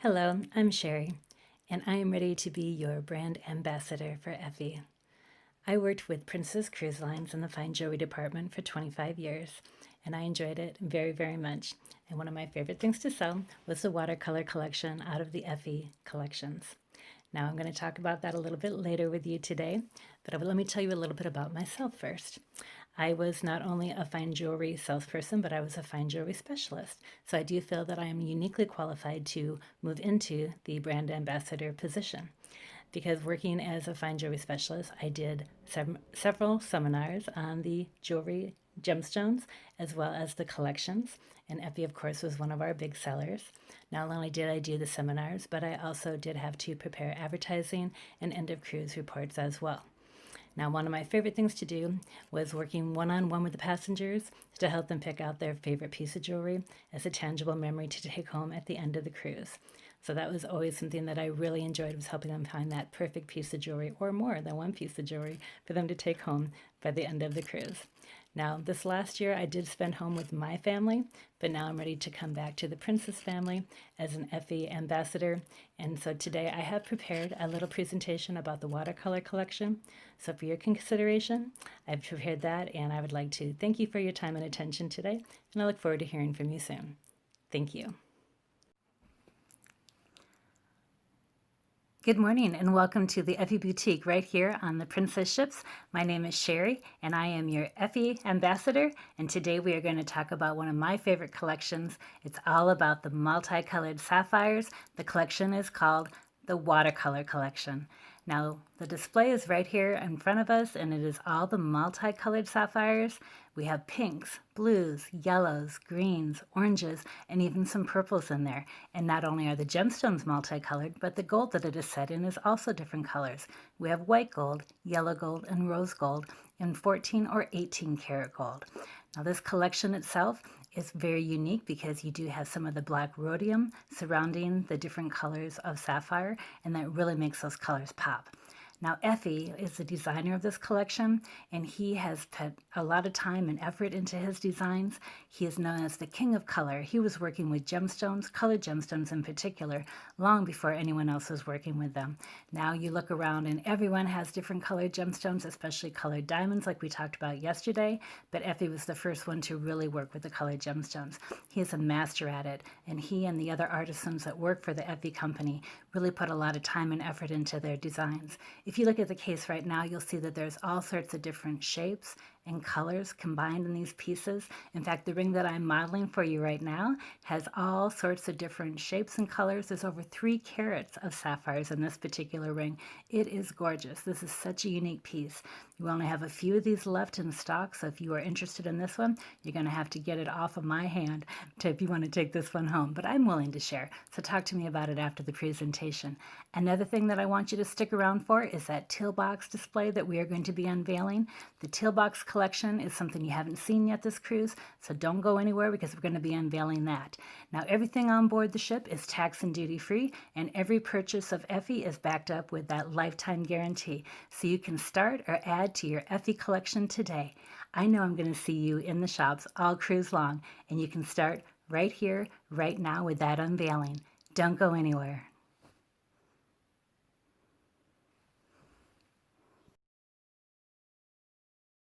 Hello, I'm Sherri, and I am ready to be your brand ambassador for Effy. I worked with Princess Cruise Lines in the fine jewelry department for 25 years, and I enjoyed it very, very much. And one of my favorite things to sell was the watercolor collection out of the Effy collections. Now, I'm going to talk about that a little bit later with you today, but let me tell you a little bit about myself first. I was not only a fine jewelry salesperson, but I was a fine jewelry specialist. So I do feel that I am uniquely qualified to move into the brand ambassador position. Because working as a fine jewelry specialist, I did several seminars on the jewelry gemstones as well as the collections. And Effy, of course, was one of our big sellers. Not only did I do the seminars, but I also did have to prepare advertising and end of cruise reports as well. Now, one of my favorite things to do was working one-on-one with the passengers to help them pick out their favorite piece of jewelry as a tangible memory to take home at the end of the cruise. So that was always something that I really enjoyed, was helping them find that perfect piece of jewelry or more than one piece of jewelry for them to take home by the end of the cruise. Now, this last year I did spend home with my family, but now I'm ready to come back to the Princess family as an Effy ambassador. And so today I have prepared a little presentation about the watercolor collection. So for your consideration, I've prepared that, and I would like to thank you for your time and attention today, and I look forward to hearing from you soon. Thank you. Good morning and welcome to the Effy Boutique right here on the Princess Ships. My name is Sherri and I am your Effy ambassador, and today we are going to talk about one of my favorite collections. It's all about the multicolored sapphires. The collection is called the Watercolor Collection. Now, the display is right here in front of us, and it is all the multicolored sapphires. We have pinks, blues, yellows, greens, oranges, and even some purples in there. And not only are the gemstones multicolored, but the gold that it is set in is also different colors. We have white gold, yellow gold, and rose gold in 14 or 18 karat gold. Now, this collection itself is very unique because you do have some of the black rhodium surrounding the different colors of sapphire, and that really makes those colors pop. Now, Effy is the designer of this collection, and he has put a lot of time and effort into his designs. He is known as the king of color. He was working with gemstones, colored gemstones in particular, long before anyone else was working with them. Now you look around and everyone has different colored gemstones, especially colored diamonds like we talked about yesterday, but Effy was the first one to really work with the colored gemstones. He is a master at it, and he and the other artisans that work for the Effy company really put a lot of time and effort into their designs. If you look at the case right now, you'll see that there's all sorts of different shapes and colors combined in these pieces. In fact, the ring that I'm modeling for you right now has all sorts of different shapes and colors. There's over 3 carats of sapphires in this particular ring. It is gorgeous. This is such a unique piece. You only have a few of these left in stock, so if you are interested in this one, you're going to have to get it off of my hand if you want to take this one home. But I'm willing to share, so talk to me about it after the presentation. Another thing that I want you to stick around for is that teal box display that we are going to be unveiling. The teal box collection is something you haven't seen yet this cruise, so don't go anywhere because we're going to be unveiling that. Now, everything on board the ship is tax and duty free, and every purchase of Effy is backed up with that lifetime guarantee, so you can start or add to your Effy collection today. I know I'm going to see you in the shops all cruise long, and you can start right here, right now with that unveiling. Don't go anywhere.